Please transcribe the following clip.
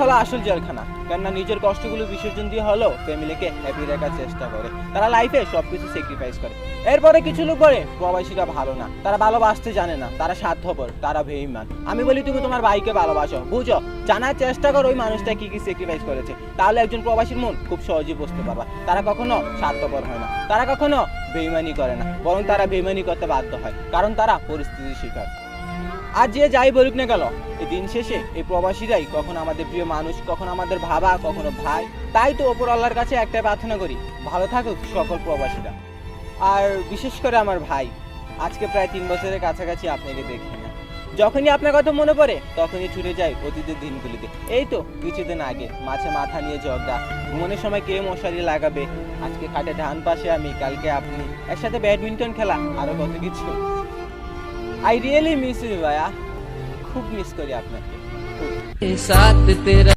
হলো আসল জেলখানা। কেননা নিজের কষ্টগুলো বিসর্জন দিয়ে হলেও ফ্যামিলিকে হ্যাপি রাখার চেষ্টা করে। তারা লাইফে সবকিছু স্যাক্রিফাইস করে। এরপরে কিছু লোক বলে প্রবাসীরা ভালো না, তারা ভালোবাসতে জানে না, তারা স্বার্থপর, তারা বেঈমান। আমি বলি তুমি তোমার ভাইকে ভালোবাসো, বুঝো, জানার চেষ্টা করো ওই মানুষটা কি কি স্যাক্রিফাইস করেছে। তাহলে একজন প্রবাসীর মন খুব সহজেই বুঝতে পারবা। তারা কখনো স্বার্থপর হয় না, তারা কখনো বেঈমানি করে না, বরং তারা বেঈমানি করতে বাধ্য হয়, কারণ তারা পরিস্থিতির শিকার। আর যে যাই বলুক না কেন, এই দিন শেষে এই প্রবাসীরাই কখনো আমাদের প্রিয় মানুষ, কখনো আমাদের বাবা, কখনো ভাই। তাই তো ওপর আল্লাহর কাছে একটাই প্রার্থনা করি, ভালো থাকুক সকল প্রবাসীরা। আর বিশেষ করে আমার ভাই, আজকে প্রায় 3 বছরের কাছাকাছি আপনাকে দেখি না। যখনই আপনার কথা মনে পড়ে তখনই ছুটে যায় অতীতের দিনগুলিতে। এই তো কিছুদিন আগে মাছে মাথা নিয়ে ঝগড়া, ঘুমানোর সময় কে মশারি লাগাবে, আজকে খাটে ডান পাশে আমি, কালকে আপনি, একসাথে ব্যাডমিন্টন খেলা, আরো কত কিছু। আই রিয়েলি মিস ইউ ভাইয়া, খুব মিস করি আপনাকে।